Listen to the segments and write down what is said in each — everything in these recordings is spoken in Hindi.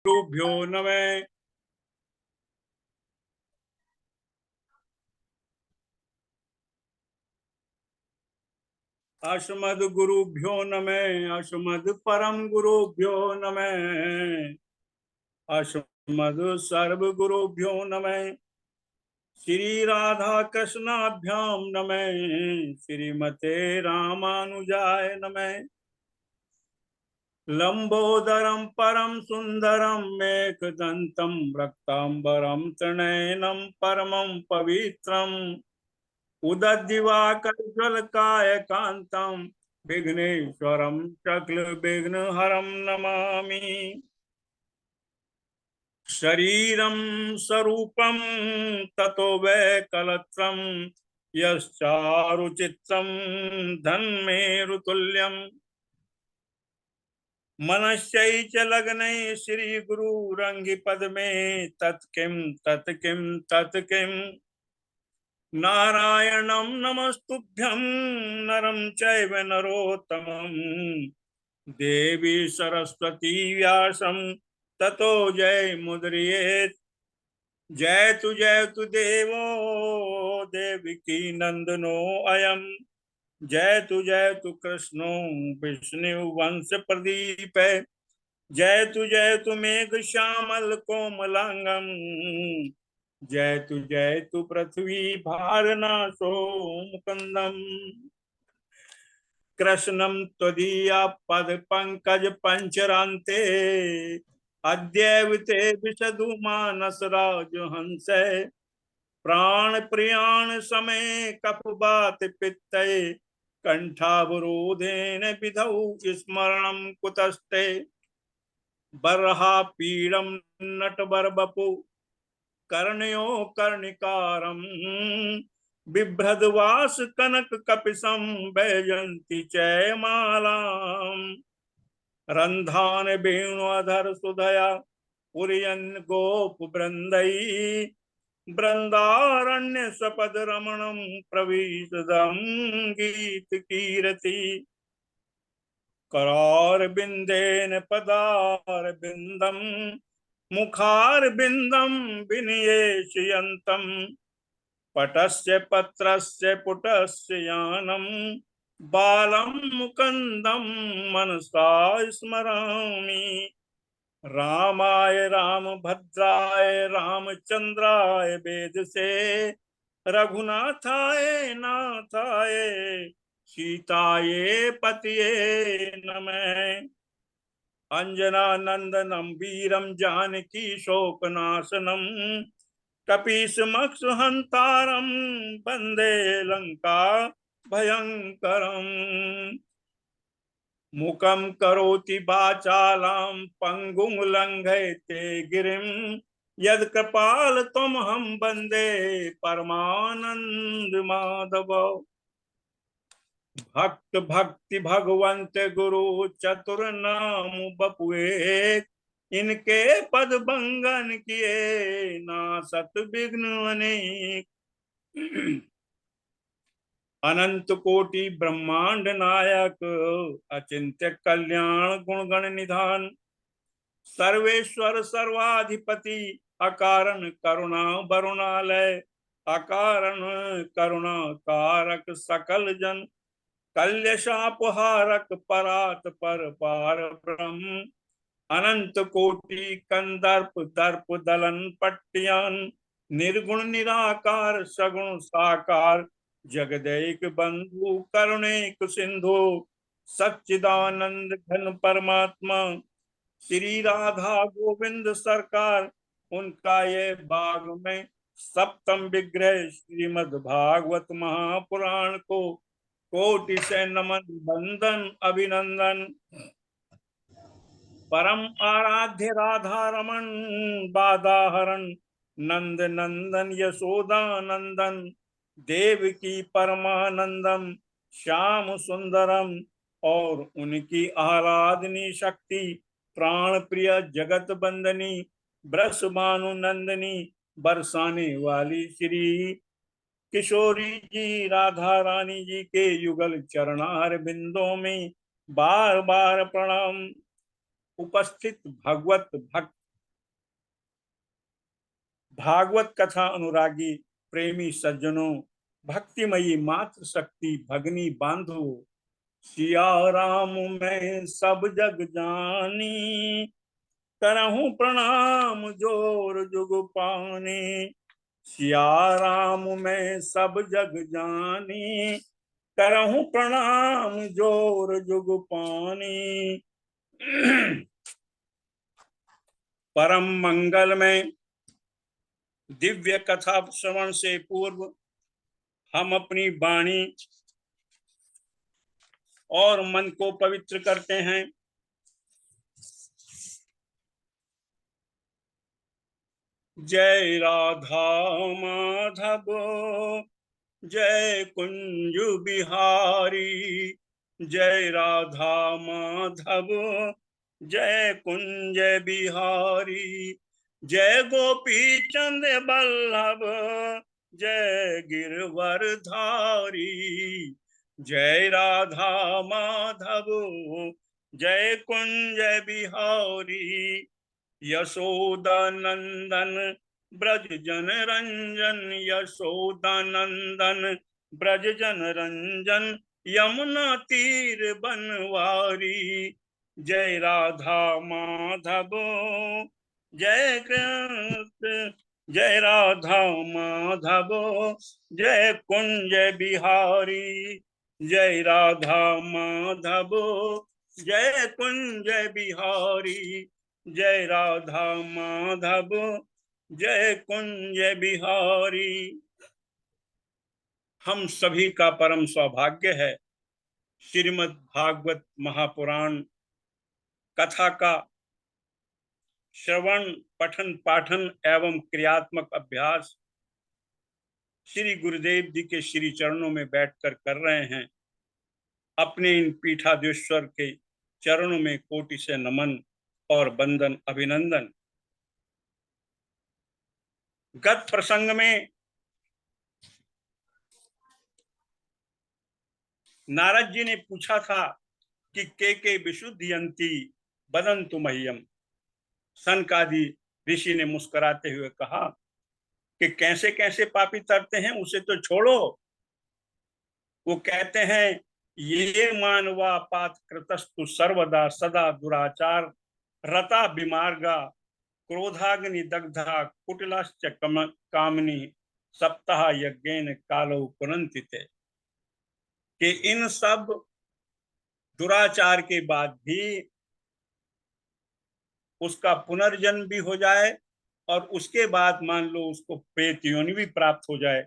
गुरुभ्यो नमः। अस्मद् गुरुभ्यो नमः। अस्मद् परम गुरुभ्यो नमः। अस्मद् सर्व गुरुभ्यो नमः। श्री राधा कृष्णाभ्यां नमः। श्रीमते रामानुजाय नमः। लंबोदरम परम सुंदरम मेघदंतम रक्तांबरम त्रिनयनम परमं पवित्रम उदद्दिवाकरज्वलकाय कांतं विघ्नेश्वरं सकल विघ्नहरं नमामि। शरीरं स्वरूपं ततो वैकलत्रं यश्चारुचित्रं धन्मेरुतुल्यं मनश्चैच लग्ने श्रीगुरुरङ्घि पद्मे तत्किं तत्किं तत्किं नारायणं नमस्तुभ्यं नरं चैव नरोत्तमं देवी सरस्वती व्यासं ततो जयमुदीरयेत्। जय तु देवो देवकी नंदनो अयम्। जय तु कृष्णो विष्णु वंश प्रदीप। जय तु मेघ श्यामल कोमलांगम। जय तु पृथ्वी भारनाशो मुकुंदम। कृष्णं त्वदीया पद पंकज पंचरान्ते अद्यैव ते विशदु मानस राजहंस। प्राण प्रियाण समय कपवात पित्तये कंठावरोधेन विधौ स्मरणं कुतस्ते। बर्हा पीडं नटवरवपु कर्णयो कर्णिकारं बिभ्रद्वास कनक कपिशं वैजयन्ती च मालाम्। रंधान वेणुअधर सुधया पुरियन गोप वृंदई वृंदारण्य सपद रमणम प्रवीतदम गीत कीरति। करार बिंदेन पदार बिंदम मुखार बिंदम विनियेशयन्तम पटस्य पत्रस्य पुटस्य यानम बालम मुकुंदम मनसा स्मरामि। रामाय रामभद्राय रामचंद्राय वेदसे रघुनाथाय नाथाय सीताये पतये नमः। अंजना नंदनम वीरम जानकी शोकनाशनम कपीशमक्ष हंतारम वंदे लंका भयंकरम। मुखम करोति वाचालां पंगुं लंघयते गिरिं यत्कृपाल तमहं वन्दे परमानंद माधव। भक्त भक्ति भगवंत गुरु चतुर नाम बपुए इनके पद बंगन किए नासत विघ्न अनेक। अनंत कोटि ब्रह्मांड नायक अचिंत्य कल्याण गुणगण निधान सर्वेश्वर सर्वाधिपति अकारण करुणा वरुणालय अकारण करुणा कारक सकल जन कल्यशापहारक परात पर पार ब्रह्म। अनंत कोटि कंदर्प दर्प दलन पट्टियान निर्गुण निराकार सगुण साकार जगदैक बंधु करुणैक सिंधु सच्चिदानंद घन परमात्मा श्री राधा गोविंद सरकार। उनका ये बाग में सप्तम विग्रह श्रीमद् भागवत महापुराण को कोटि से नमन बंदन अभिनंदन। परम आराध्य राधा रमन बाधाहरण नंद नंदन यशोदा नंदन देवकी परमानंदम श्याम सुंदरम और उनकी आराधनी शक्ति प्राण प्रिय जगत बंदनी ब्रस भानु नंदनी बरसाने वाली श्री किशोरी जी राधा रानी जी के युगल चरणार बिंदों में बार बार प्रणाम। उपस्थित भगवत भक्त भागवत कथा अनुरागी प्रेमी सज्जनों, भक्तिमयी मात्र शक्ति भगनी बांधो। सिया राम मैं सब जग जानी, करहूं प्रणाम जोर जुग पानी। सिया राम मैं सब जग जानी, करहूं प्रणाम जोर जुग पानी। परम मंगल में दिव्य कथा श्रवण से पूर्व हम अपनी वाणी और मन को पवित्र करते हैं। जय राधा माधव, जय कुंज बिहारी। जय राधा माधव, जय कुंज बिहारी। जय गोपी चंद बल्लभ, जय गिरवर धारी। जय राधा माधव, जय कुंज बिहारी। यशोदा नंदन ब्रज जन रंजन, यशोदा नंदन ब्रज जन रंजन। यमुना तीर बनवारी। जय राधा माधव, जय कृष्ण। जय राधा माधव, जय कुंज बिहारी। जय राधा माधव, जय कुंज बिहारी। जय राधा माधव, जय कुंज बिहारी। हम सभी का परम सौभाग्य है श्रीमद् भागवत महापुराण कथा का श्रवण, पठन, पाठन एवं क्रियात्मक अभ्यास श्री गुरुदेव जी के श्री चरणों में बैठकर कर रहे हैं। अपने इन पीठाधीश्वर के चरणों में कोटि से नमन और वंदन, अभिनंदन। गत प्रसंग में नारद जी ने पूछा था कि के विशुद्धयंती वदन्तु मह्यम। सनकादि ऋषि ने मुस्कुराते हुए कहा कि कैसे कैसे पापी तरते हैं, उसे तो छोड़ो। वो कहते हैं, ये मानवा पात कृतस्तु सर्वदा सदा दुराचार रता विमार्गा, क्रोधाग्नि दग्धा कुटिलाश्च कामनी, सप्ताह यज्ञेन कालो पुनन्ति ते। कि इन सब दुराचार के बाद भी उसका पुनर्जन्म भी हो जाए और उसके बाद मान लो उसको प्रेत योनि भी प्राप्त हो जाए,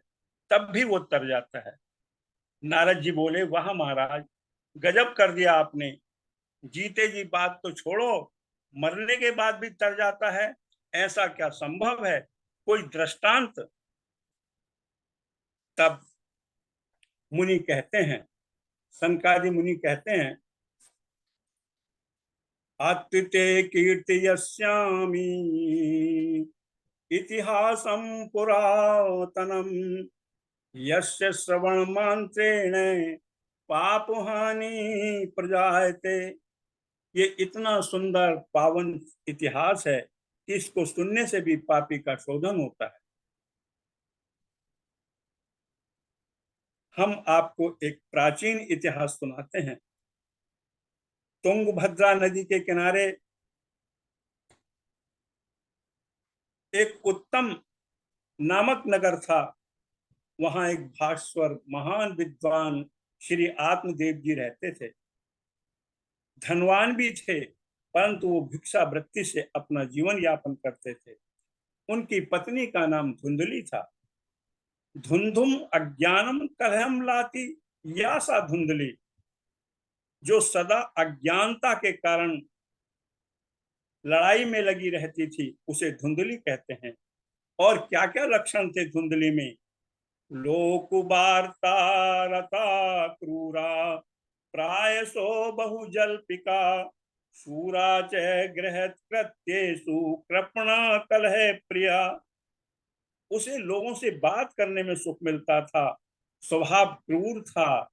तब भी वो तर जाता है। नारद जी बोले, वाह महाराज, गजब कर दिया आपने। जीते जी बात तो छोड़ो, मरने के बाद भी तर जाता है, ऐसा क्या संभव है? कोई दृष्टांत? तब मुनि कहते हैं, सनकादि मुनि कहते हैं, अत्युते कीर्तयस्यामि इतिहासं पुरातनम, यस्य श्रवण मात्रेण पापहानि प्रजायते। ये इतना सुंदर पावन इतिहास है कि इसको सुनने से भी पापी का शोधन होता है। हम आपको एक प्राचीन इतिहास सुनाते हैं। तुंगभद्रा नदी के किनारे एक उत्तम नामक नगर था। वहां एक भास्वर महान विद्वान श्री आत्मदेव जी रहते थे। धनवान भी थे, परंतु वो भिक्षा वृत्ति से अपना जीवन यापन करते थे। उनकी पत्नी का नाम धुंधली था। धुंधुम अज्ञानम कलहम लाती, या सा धुंधली, जो सदा अज्ञानता के कारण लड़ाई में लगी रहती थी, उसे धुंधली कहते हैं। और क्या क्या लक्षण थे धुंधली में? लोक वार्ता रता क्रूरा, प्रायसो बहुजल्पिका, शूरा च गृहत कृत्येषु कृपणा कलह प्रिया। उसे लोगों से बात करने में सुख मिलता था, स्वभाव क्रूर था,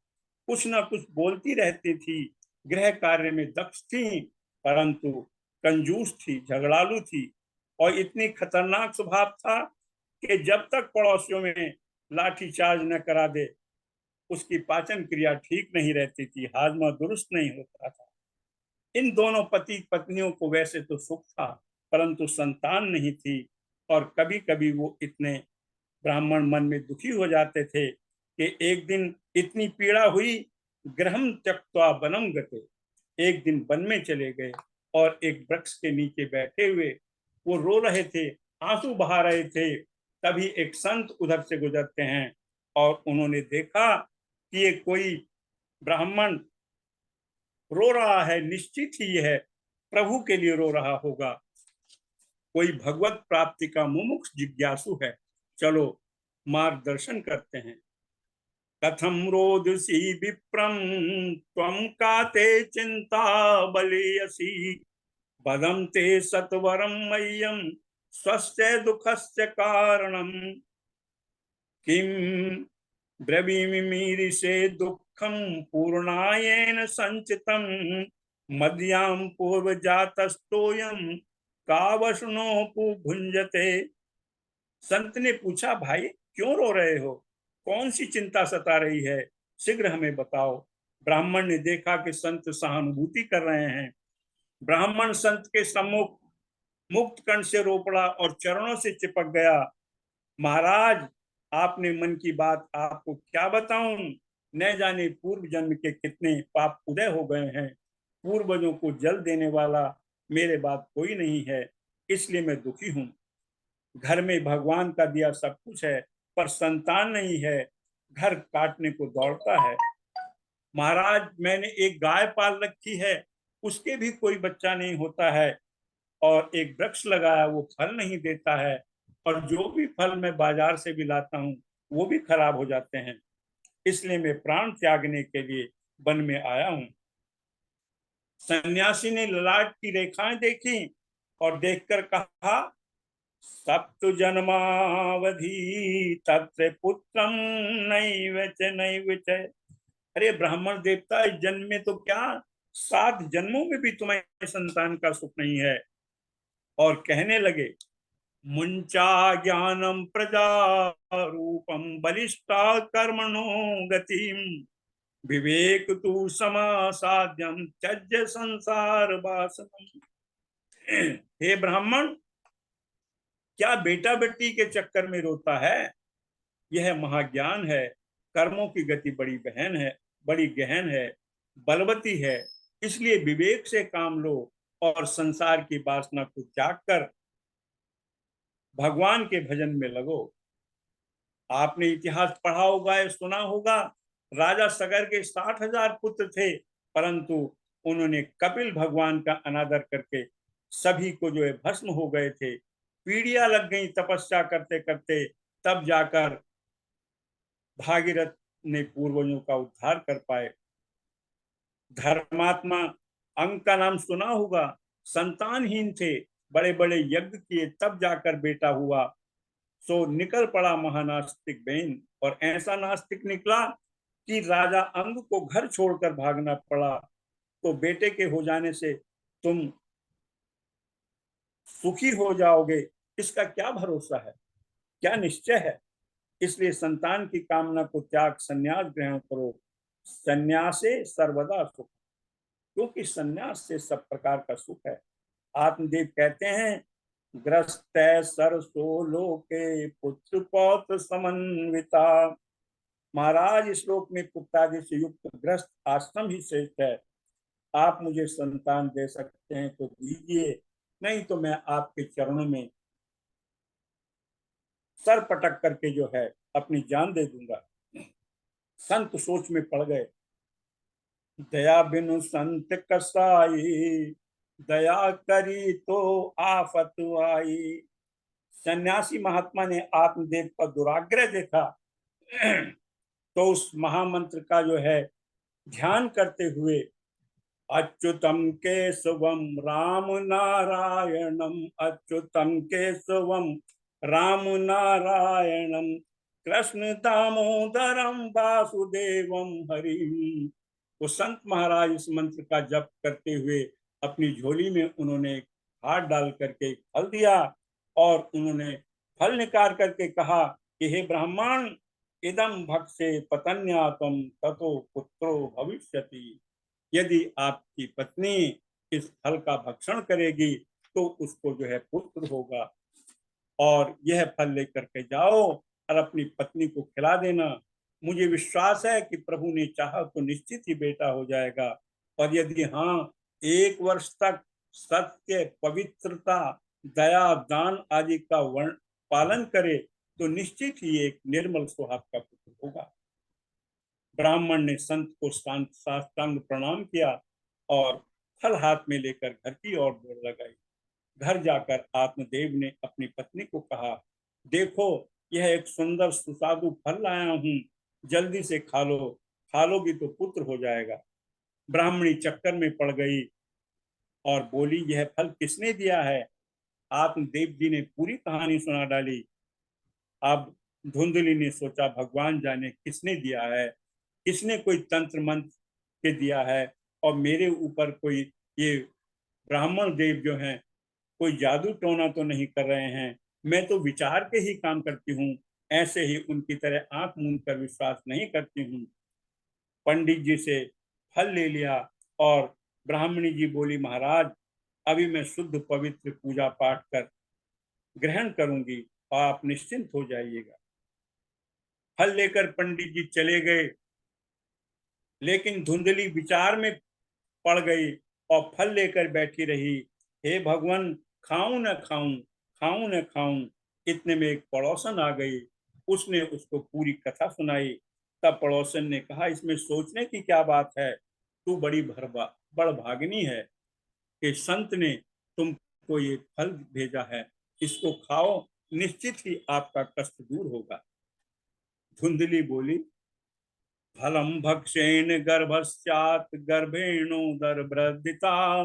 कुछ ना कुछ बोलती रहती थी, गृह कार्य में दक्ष थी, परंतु कंजूस थी, झगड़ालू थी, और इतनी खतरनाक स्वभाव था कि जब तक पड़ोसियों में लाठी चार्ज न करा दे उसकी पाचन क्रिया ठीक नहीं रहती थी, हाजमा दुरुस्त नहीं होता था। इन दोनों पति पत्नियों को वैसे तो सुख था, परंतु संतान नहीं थी, और कभी कभी वो इतने ब्राह्मण मन में दुखी हो जाते थे कि एक दिन इतनी पीड़ा हुई, गृहं त्यक्त्वा वनं गते, एक दिन वन में चले गए और एक वृक्ष के नीचे बैठे हुए वो रो रहे थे, आंसू बहा रहे थे। तभी एक संत उधर से गुजरते हैं और उन्होंने देखा कि ये कोई ब्राह्मण रो रहा है, निश्चित ही यह प्रभु के लिए रो रहा होगा, कोई भगवत प्राप्ति का मुमुक्ष जिज्ञासु है, चलो मार्गदर्शन करते हैं। कथम रोदसी विप्रम त्वं काते चिंता बलियसी बदम ते सत्वरम मह्यम स्वस्य दुखस्य कारणम किम ब्रवीमीरिषे दुःखं पूर्णायेन संचितं मद्यां पूर्वजातस्तोयं कावशनोपु भुंजते। संत ने पूछा, भाई क्यों रो रहे हो, कौन सी चिंता सता रही है, शीघ्र हमें बताओ। ब्राह्मण ने देखा कि संत सहानुभूति कर रहे हैं। ब्राह्मण संत के सम्मुख मुक्त कंठ से रो पड़ा और चरणों से चिपक गया। महाराज, आपने मन की बात आपको क्या बताऊं, न जाने पूर्व जन्म के कितने पाप उदय हो गए हैं। पूर्वजों को जल देने वाला मेरे बाद कोई नहीं है, इसलिए मैं दुखी हूं। घर में भगवान का दिया सब कुछ है, पर संतान नहीं है, घर काटने को दौड़ता है। महाराज, मैंने एक गाय पाल रखी है, उसके भी कोई बच्चा नहीं होता है, और एक वृक्ष लगाया वो फल नहीं देता है, और जो भी फल मैं बाजार से भी लाता हूँ वो भी खराब हो जाते हैं, इसलिए मैं प्राण त्यागने के लिए वन में आया हूँ। सन्यासी ने ललाट की रेखाएं देखी और देखकर कहा, सप्त जन्मावधि तत्र पुत्रम नैव च। अरे ब्राह्मण देवता, इस जन्म में तो क्या, 7 जन्मों में भी तुम्हें संतान का सुख नहीं है। और कहने लगे, मुंचा ज्ञानम प्रजा रूपम बलिष्ठा कर्मणो गतिम विवेक तु समासाध्यम त्यज्य संसार वासनम। हे ब्राह्मण, क्या बेटा बेटी के चक्कर में रोता है, यह महाज्ञान है। कर्मों की गति बड़ी बहन है, बड़ी गहन है, बलवती है, इसलिए विवेक से काम लो और संसार की वासना को त्याग कर भगवान के भजन में लगो। आपने इतिहास पढ़ा होगा या सुना होगा, राजा सगर के 60,000 पुत्र थे, परंतु उन्होंने कपिल भगवान का अनादर करके सभी को जो है भस्म हो गए थे। पीड़ियां लग गई तपस्या करते करते, तब जाकर भागीरथ ने पूर्वजों का उद्धार कर पाए। धर्मात्मा अंग का नाम सुना होगा, संतानहीन थे, बड़े बड़े यज्ञ किए तब जाकर बेटा हुआ, सो निकल पड़ा महानास्तिक बेन। और ऐसा नास्तिक निकला कि राजा अंग को घर छोड़कर भागना पड़ा। तो बेटे के हो जाने से तुम सुखी हो जाओगे, इसका क्या भरोसा है, क्या निश्चय है। इसलिए संतान की कामना को त्याग संन्यास ग्रहण करो, संन्यासे सर्वदा सुख, क्योंकि संन्यास से सब प्रकार का सुख है। आत्मदेव कहते हैं, ग्रस्त सरसो लोके पुत्र पौत्र समन्विता। महाराज, इस लोक में पुत्रादि से युक्त ग्रस्त आश्रम ही श्रेष्ठ है। आप मुझे संतान दे सकते हैं तो दीजिए, नहीं तो मैं आपके चरणों में सर पटक करके जो है अपनी जान दे दूंगा। संत सोच में पड़ गए। दया बिनु संत कसाई, दया करी तो आफत आई। सन्यासी महात्मा ने आत्मदेव का दुराग्रह देखा, तो उस महामंत्र का जो है ध्यान करते हुए, अच्युतम केशवम राम नारायणम, अच्युतम केशवम राम नारायणम, कृष्ण दामोदरम वासुदेवम हरि। वो संत महाराज इस मंत्र का जप करते हुए अपनी झोली में उन्होंने हाथ डाल करके फल दिया और उन्होंने फल निकाल करके कहा कि हे ब्राह्मण, इदम भक्षे पतन्यातम ततो पुत्रो भविष्यति। यदि आपकी पत्नी इस फल का भक्षण करेगी तो उसको जो है पुत्र होगा, और यह फल लेकर के जाओ और अपनी पत्नी को खिला देना। मुझे विश्वास है कि प्रभु ने चाहा तो निश्चित ही बेटा हो जाएगा, और यदि हाँ 1 वर्ष तक सत्य, पवित्रता, दया, दान आदि का वर्ण पालन करे तो निश्चित ही एक निर्मल स्वभाव का पुत्र होगा। ब्राह्मण ने संत को साष्टांग प्रणाम किया और फल हाथ में लेकर घर की ओर दौड़ लगाई। घर जाकर आत्मदेव ने अपनी पत्नी को कहा, देखो यह एक सुंदर सुस्वादु फल लाया हूँ, जल्दी से खा लो, खा लोगी तो पुत्र हो जाएगा। ब्राह्मणी चक्कर में पड़ गई और बोली, यह फल किसने दिया है? आत्मदेव जी ने पूरी कहानी सुना डाली। अब धुंधली ने सोचा, भगवान जाने किसने दिया है, किसने कोई तंत्र मंत्र के दिया है, और मेरे ऊपर कोई ये ब्राह्मण देव जो हैं कोई जादू टोना तो नहीं कर रहे हैं। मैं तो विचार के ही काम करती हूँ, ऐसे ही उनकी तरह आंख मूंद कर विश्वास नहीं करती हूँ। पंडित जी से फल ले लिया और ब्राह्मणी जी बोली, महाराज अभी मैं शुद्ध पवित्र पूजा पाठ कर ग्रहण करूंगी, आप निश्चिंत हो जाइएगा। फल लेकर पंडित जी चले गए, लेकिन धुंधली विचार में पड़ गई और फल लेकर बैठी रही। हे भगवान, खाऊं न खाऊं, खाऊं न खाऊं। इतने में एक पड़ोसन आ गई, उसने उसको पूरी कथा सुनाई। तब पड़ोसन ने कहा, इसमें सोचने की क्या बात है, तू बड़ भागिनी है कि संत ने तुमको ये फल भेजा है, इसको खाओ, निश्चित ही आपका कष्ट दूर होगा। धुंधली बोली, फलम भक्षेण गर्भस्यात् गर्भेणोदर वृद्धिता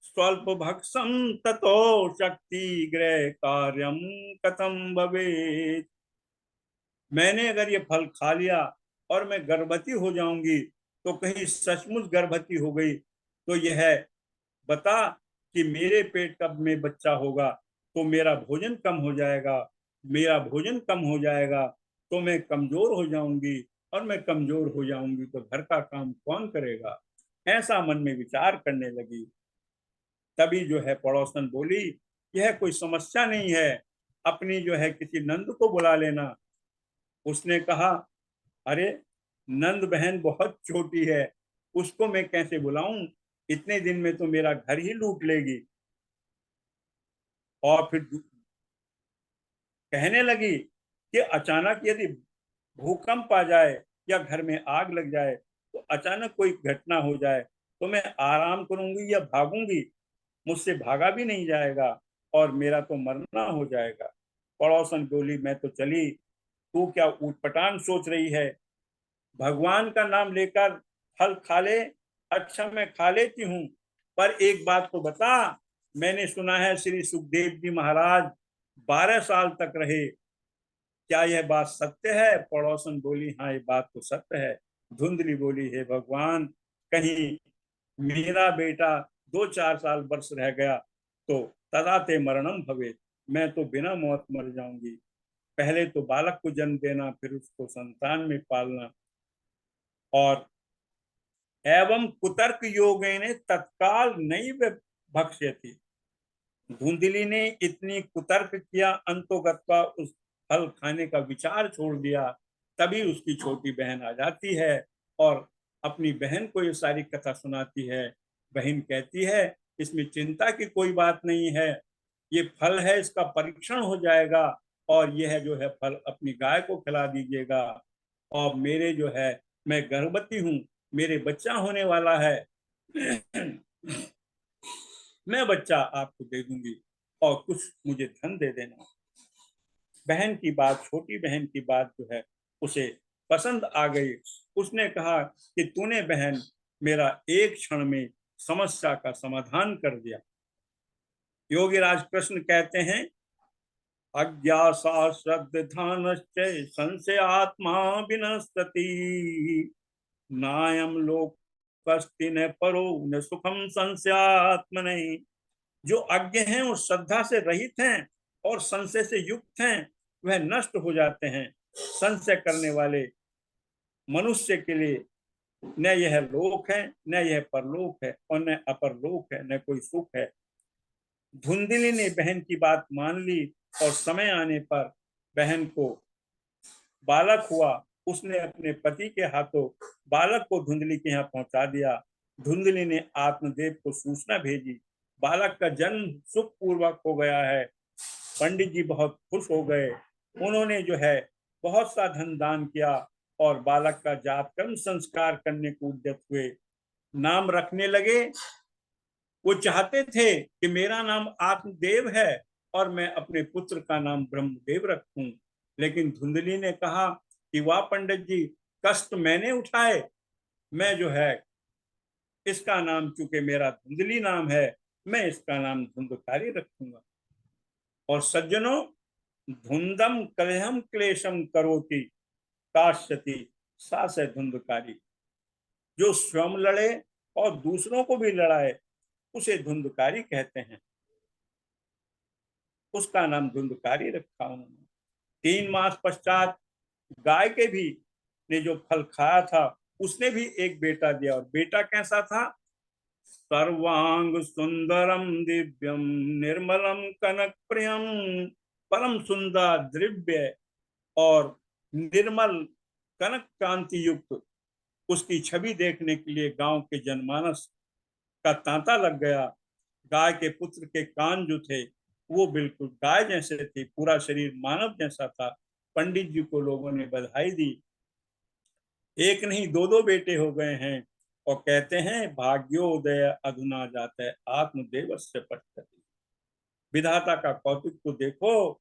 स्वल्प भक्षम ततो शक्ति ग्रह कार्यम कथम भवेत्। मैंने अगर ये फल खा लिया और मैं गर्भवती हो जाऊंगी तो कहीं सचमुच गर्भवती हो गई तो यह बता कि मेरे पेट कब में बच्चा होगा, तो मेरा भोजन कम हो जाएगा, मेरा भोजन कम हो जाएगा तो मैं कमजोर हो जाऊंगी, और मैं कमजोर हो जाऊंगी तो घर का काम कौन करेगा। ऐसा मन में विचार करने लगी। तभी जो है पड़ोसन बोली, यह कोई समस्या नहीं है, अपनी जो है किसी नंद को बुला लेना। उसने कहा, अरे नंद बहन बहुत छोटी है, उसको मैं कैसे बुलाऊं, इतने दिन में तो मेरा घर ही लूट लेगी। और फिर कहने लगी कि अचानक यदि भूकंप आ जाए या घर में आग लग जाए, तो अचानक कोई घटना हो जाए तो मैं आराम करूंगी या भागूंगी, मुझसे भागा भी नहीं जाएगा और मेरा तो मरना हो जाएगा। पड़ोसन बोली, मैं तो चली, तू क्या ऊटपटांग सोच रही है, भगवान का नाम लेकर फल खा ले। अच्छा मैं खा लेती हूँ, पर एक बात तो बता, मैंने सुना है श्री सुखदेव जी महाराज 12 साल तक रहे, क्या यह बात सत्य है? पड़ोसन बोली, हाँ ये बात तो सत्य है। धुंधली बोली, हे भगवान, कहीं मेरा बेटा 2-4 साल वर्ष रह गया तो तदा ते मरणम भवे, मैं तो बिना मौत मर जाऊंगी। पहले तो बालक को जन्म देना, फिर उसको संतान में पालना, और एवं कुतर्क योगेन तत्काल नहीं भक्ष्यति। धुंधली ने इतनी कुतर्क किया, अंतोगत्वा उस फल खाने का विचार छोड़ दिया। तभी उसकी छोटी बहन आ जाती है और अपनी बहन को ये सारी कथा सुनाती है। बहन कहती है, इसमें चिंता की कोई बात नहीं है, ये फल है, इसका परीक्षण हो जाएगा, और यह जो है फल अपनी गाय को खिला दीजिएगा, और मेरे जो है मैं गर्भवती हूँ, मेरे बच्चा होने वाला है मैं बच्चा आपको दे दूंगी और कुछ मुझे धन दे देना। बहन की बात, छोटी बहन की बात जो है उसे पसंद आ गई। उसने कहा कि तूने बहन मेरा एक क्षण में समस्या का समाधान कर दिया। योगीराज कृष्ण कहते हैं, अज्ञासा श्रद्धानश्च संशयात्मा विनश्यति, नायम लोकस्ति न परो न सुखम संशयात्मने। जो अज्ञ हैं वो श्रद्धा से रहित हैं और संशय से युक्त हैं, वह नष्ट हो जाते हैं। संशय करने वाले मनुष्य के लिए न यह लोक है, न यह परलोक है, और न अपरलोक है, न कोई सुख है। धुंधली ने बहन की बात मान ली और समय आने पर बहन को बालक हुआ। उसने अपने पति के हाथों बालक को धुंधली के यहाँ पहुंचा दिया। धुंधली ने आत्मदेव को सूचना भेजी, बालक का जन्म सुख पूर्वक हो गया है। पंडित जी बहुत खुश हो गए। उन्होंने जो है बहुत सा धन दान किया और बालक का जात कर्म संस्कार करने को उद्यत हुए। नाम रखने लगे। वो चाहते थे कि मेरा नाम आत्मदेव है और मैं अपने पुत्र का नाम ब्रह्मदेव रखूं, लेकिन धुंधली ने कहा कि वाह पंडित जी, कष्ट मैंने उठाए, मैं जो है इसका नाम, चूंकि मेरा धुंधली नाम है, मैं इसका नाम धुंधकारी रखूंगा। और सज्जनों, धुंधम कलहम क्लेशम करोति काश्यति सा से धुंधकारी। जो स्वयं लड़े और दूसरों को भी लड़ाए उसे धुंधकारी कहते हैं। उसका नाम धुंधकारी रखा उन्होंने। 3 मास पश्चात गाय के भी ने जो फल खाया था उसने भी एक बेटा दिया, और बेटा कैसा था? सर्वांग सुंदरम दिव्यम निर्मलम कनक प्रियम, परम सुंदर द्रव्य और निर्मल कनक कांति युक्त। उसकी छवि देखने के लिए गांव के जनमानस का तांता लग गया। गाय के पुत्र के कान जो थे वो बिल्कुल गाय जैसे थे, पूरा शरीर मानव जैसा था। पंडित जी को लोगों ने बधाई दी। एक नहीं दो दो बेटे हो गए हैं, और कहते हैं भाग्योदय अधुना जाता है आत्मदेव से पठती। विधाता का कौतुक तो देखो,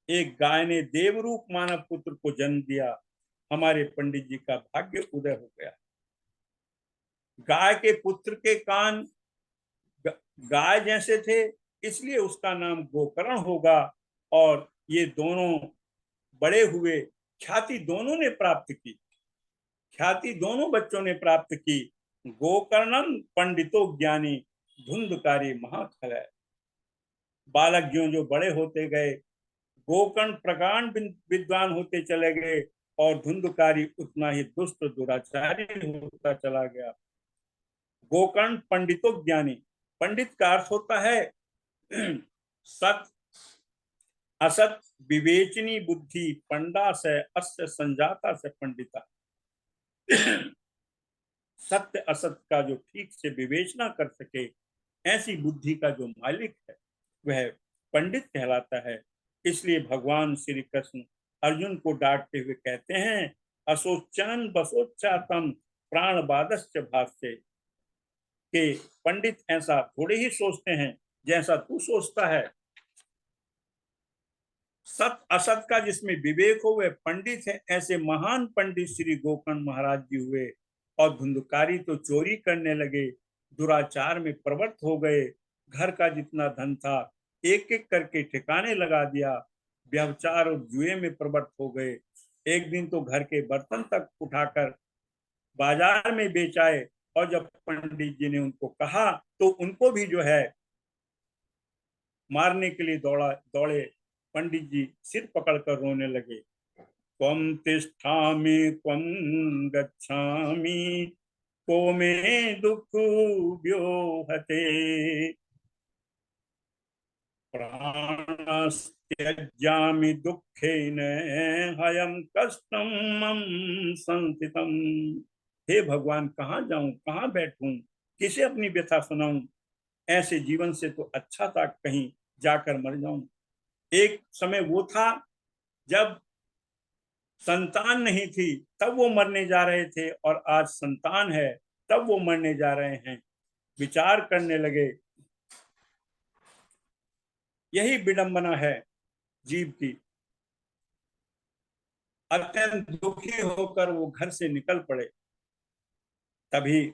एक गाय ने देवरूप मानव पुत्र को जन्म दिया। हमारे पंडित जी का भाग्य उदय हो गया। गाय के पुत्र के कान गाय जैसे थे, इसलिए उसका नाम गोकर्ण होगा। और ये दोनों बड़े हुए, ख्याति दोनों ने प्राप्त की, ख्याति दोनों बच्चों ने प्राप्त की। गोकर्णम पंडितो ज्ञानी धुंधकारी महाखलय। बालक ज्यों जो बड़े होते गए, गोकर्ण प्रकांड विद्वान होते चले गए, और धुंधकारी उतना ही दुष्ट दुराचारी होता चला गया। गोकर्ण पंडितो ज्ञानी, पंडित का अर्थ होता है सत असत विवेचनी बुद्धि, पंडा से अस्य संजाता से पंडिता। सत्य असत का जो ठीक से विवेचना कर सके, ऐसी बुद्धि का जो मालिक है वह पंडित कहलाता है। इसलिए भगवान श्री कृष्ण अर्जुन को डांटते हुए कहते हैं, असोचन बसोच्चातम प्राण बादश्च भाष्य, कि पंडित ऐसा थोड़े ही सोचते हैं जैसा तू सोचता है। सत असत का जिसमें विवेक हो वह पंडित है। ऐसे महान पंडित श्री गोकर्ण महाराज जी हुए। और धुंधकारी तो चोरी करने लगे, दुराचार में प्रवृत्त हो गए। घर का जितना धन था एक एक करके ठिकाने लगा दिया, व्यभिचार और जुए में प्रवृत्त हो गए। एक दिन तो घर के बर्तन तक उठाकर बाजार में बेचाए, और जब पंडित जी ने उनको कहा तो उनको भी जो है मारने के लिए दौड़े। पंडित जी सिर पकड़कर रोने लगे। त्वं तिष्ठामि त्वं गच्छामि, को मे दुःख व्योहते, प्राणस्त्यज्यामि दुःखेन हयं कष्टं मम संस्थितम्। हे भगवान, कहाँ जाऊं, कहाँ बैठूं, किसे अपनी व्यथा सुनाऊं? ऐसे जीवन से तो अच्छा था कहीं जाकर मर जाऊं। एक समय वो था जब संतान नहीं थी, तब वो मरने जा रहे थे, और आज संतान है तब वो मरने जा रहे हैं। विचार करने लगे। यही विडंबना है जीव की। अत्यंत दुखी होकर वो घर से निकल पड़े। तभी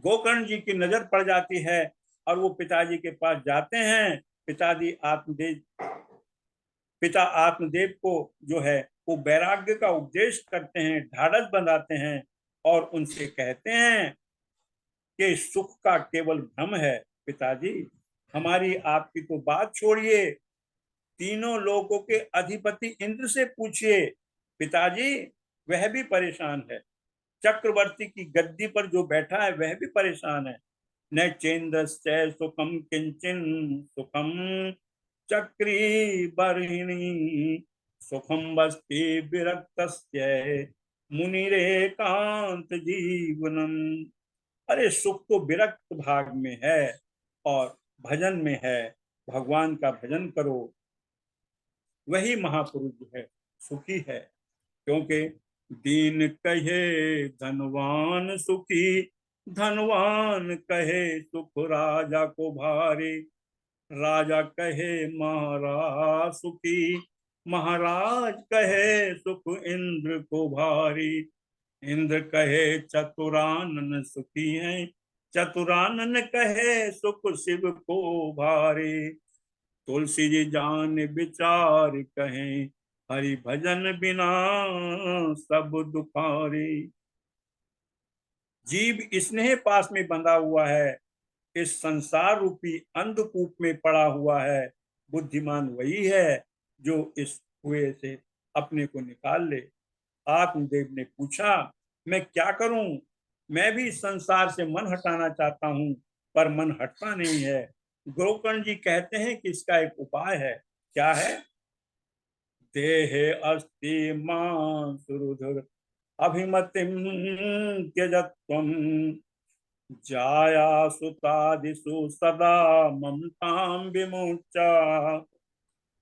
गोकर्ण जी की नजर पड़ जाती है, और वो पिताजी के पास जाते हैं। पिता आत्मदेव को जो है वो वैराग्य का उपदेश करते हैं, ढाढ़स बंधाते हैं, और उनसे कहते हैं कि सुख का केवल भ्रम है। पिताजी, हमारी आपकी तो बात छोड़िए, तीनों लोगों के अधिपति इंद्र से पूछिए पिताजी, वह भी परेशान है। चक्रवर्ती की गद्दी पर जो बैठा है वह भी परेशान है। न चेन्द्रस्य सुखम किंचन सुखम चक्री बर्हिणी सुखम बस्ति विरक्तस्य मुनिरेकांत जीवनम। अरे सुख तो विरक्त भाग में है और भजन में है। भगवान का भजन करो, वही महापुरुष जो है सुखी है। क्योंकि दीन कहे धनवान सुखी, धनवान कहे सुख राजा को भारी, राजा कहे महाराज सुखी, महाराज कहे सुख इंद्र को भारी, इंद्र कहे चतुरानन सुखी है, चतुरानन कहे सुख शिव को भारी। तुलसी जी जान विचार कहें, हरि भजन बिना सब दुखारी। जीव स्नेह पास में बंधा हुआ है, इस संसार रूपी अंधकूप में पड़ा हुआ है। बुद्धिमान वही है जो इस कुएं से अपने को निकाल ले। आत्मदेव ने पूछा, मैं क्या करूं? मैं भी संसार से मन हटाना चाहता हूं, पर मन हटता नहीं है। गोकर्ण जी कहते हैं कि इसका एक उपाय है। क्या है? देहे अस्ति मांसुरुधिर अभिमतिम त्यजत्वम, जाया सुतादिषु सदा ममतां विमुचा,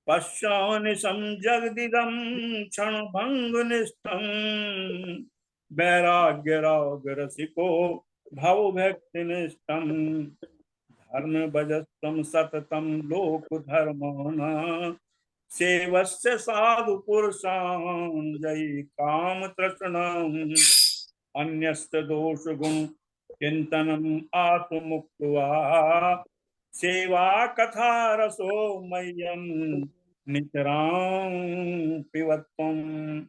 पश्यानिशं जगदिदं क्षणभङ्गुनिष्ठं, वैराग्यरागरसिको भवभक्तिनिष्ठं, धर्मभजस्त्वं सततं लोकधर्माणां, सेवस्य साधु पुरुषान् जयि कामतृष्णाम्, अन्यस्य दोषगुण चिंतनम् आत्मुक्त्वा, सेवा कथा रसो मह्यम नितरां पिबत्वम्।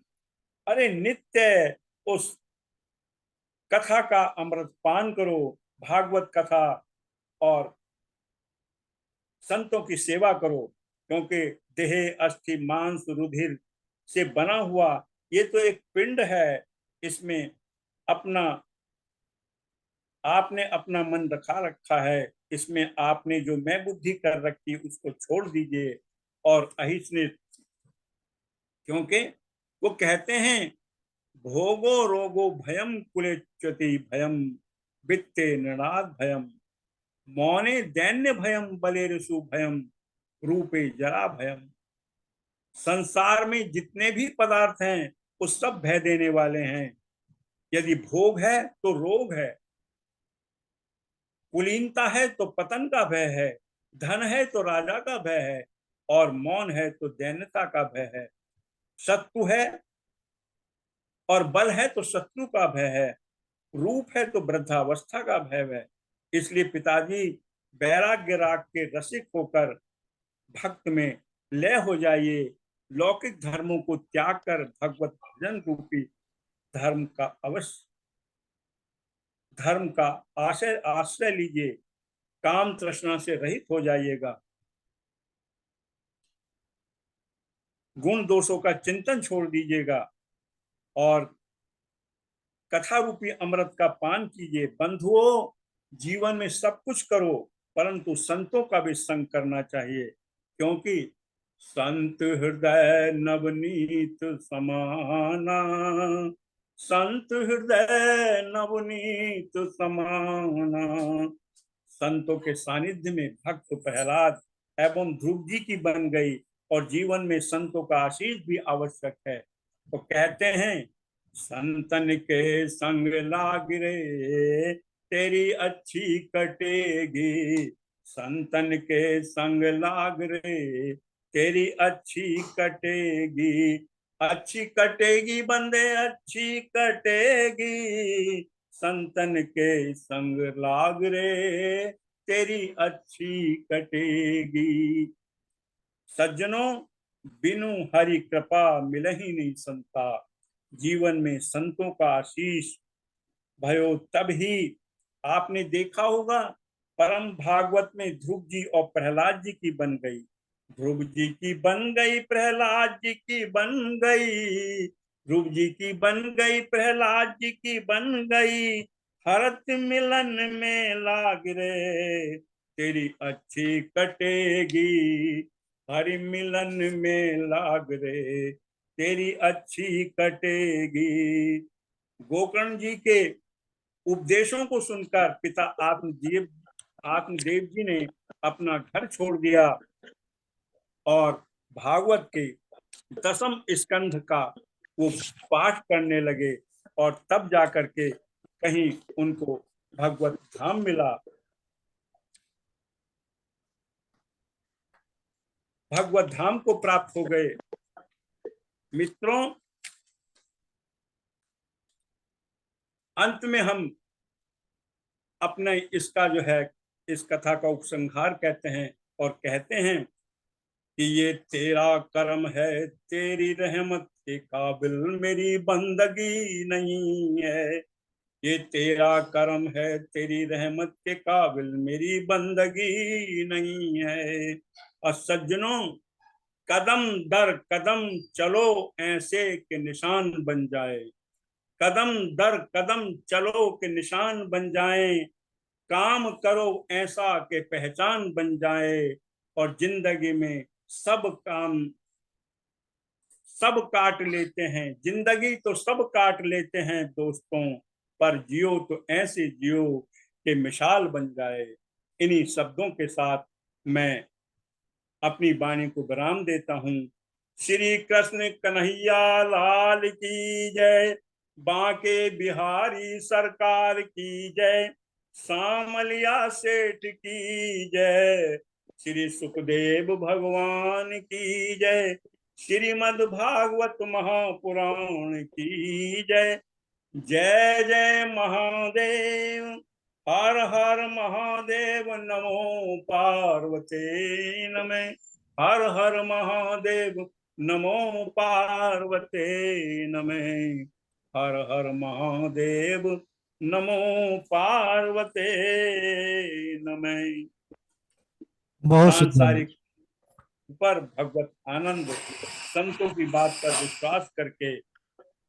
अरे नित्य उस कथा का अमृत पान करो, भागवत कथा और संतों की सेवा करो। क्योंकि देह अस्थि मांस रुधिर से बना हुआ ये तो एक पिंड है, इसमें अपना आपने अपना मन रखा है। इसमें आपने जो मैं बुद्धि कर रखी उसको छोड़ दीजिए और अहिष्णित। क्योंकि वो कहते हैं, भोगो रोगो भयम कुलेच्युति भयम, वित्ते नृणाद भयम, मौने दैन्य भयम, बले ऋषु भयम, रूपे जरा भयम। संसार में जितने भी पदार्थ हैं वो सब भय देने वाले हैं। यदि भोग है तो रोग है, कुलीनता है तो पतन का भय है, धन है तो राजा का भय है, और मौन है तो दैन्यता का भय है। शत्रु है और बल है तो शत्रु का भय है, रूप है तो वृद्धावस्था का भय है। इसलिए पिताजी, वैराग्य राग के रसिक होकर भक्त में लय हो जाइए। लौकिक धर्मों को त्याग कर भगवत भजन रूपी धर्म का अवश्य धर्म का आश्रय लीजिए। काम तृष्णा से रहित हो जाइएगा। गुण दोषों का चिंतन छोड़ दीजिएगा और कथा रूपी अमृत का पान कीजिए। बंधुओं, जीवन में सब कुछ करो, परंतु संतों का भी संग करना चाहिए। क्योंकि संत हृदय नवनीत समाना, संत हृदय नवनीत समाना। संतों के सानिध्य में भक्त प्रहलाद एवं ध्रुव जी की बन गई, और जीवन में संतों का आशीष भी आवश्यक है। तो कहते हैं, संतन के संग लाग रे तेरी अच्छी कटेगी, संतन के संग लाग रे तेरी अच्छी कटेगी, अच्छी कटेगी बंदे अच्छी कटेगी, संतन के संग लाग रे तेरी अच्छी कटेगी। सज्जनों, बिनु हरि कृपा मिलही नहीं संता। जीवन में संतों का आशीष भयो तब ही। आपने देखा होगा, परम भागवत में ध्रुव जी और प्रहलाद जी की बन गई। ध्रुव जी की बन गई, प्रहलाद जी की बन गई, ध्रुव जी की बन गई, प्रहलाद जी की बन गई, हरत मिलन में लाग रे, तेरी अच्छी कटेगी, हरि मिलन में लाग रे, तेरी अच्छी कटेगी। गोकर्ण जी के उपदेशों को सुनकर पिता आत्मदेव जी ने अपना घर छोड़ दिया और भागवत के 10वें स्कंध का वो पाठ करने लगे, और तब जाकर के कहीं उनको भगवत धाम मिला। भगवत धाम को प्राप्त हो गए। मित्रों, अंत में हम अपने इसका जो है, इस कथा का उपसंहार कहते हैं और कहते हैं कि ये तेरा कर्म है, तेरी रहमत के काबिल मेरी बंदगी नहीं है, ये तेरा कर्म है, तेरी रहमत के काबिल मेरी बंदगी नहीं है। और सज्जनों, कदम दर कदम चलो ऐसे के निशान बन जाए, कदम दर कदम चलो के निशान बन जाए, काम करो ऐसा के पहचान बन जाए, और जिंदगी में सब काम सब काट लेते हैं, जिंदगी तो सब काट लेते हैं दोस्तों, पर जियो तो ऐसे जियो कि मिसाल बन जाए। इन्हीं शब्दों के साथ मैं अपनी वाणी को विराम देता हूँ। श्री कृष्ण कन्हैया लाल की जय, बांके बिहारी सरकार की जय, सामलिया सेठ की जय, श्री सुखदेव भगवान की जय, श्रीमद् भागवत महापुराण की जय। जय जय महादेव, हर हर महादेव, नमो पार्वते नमः, हर हर महादेव, नमो पार्वते नमः, हर हर महादेव, नमो पार्वते नमः। बहुत शुक्रिया। सांसारिक पर भगवत आनंद, संतों की बात पर विश्वास करके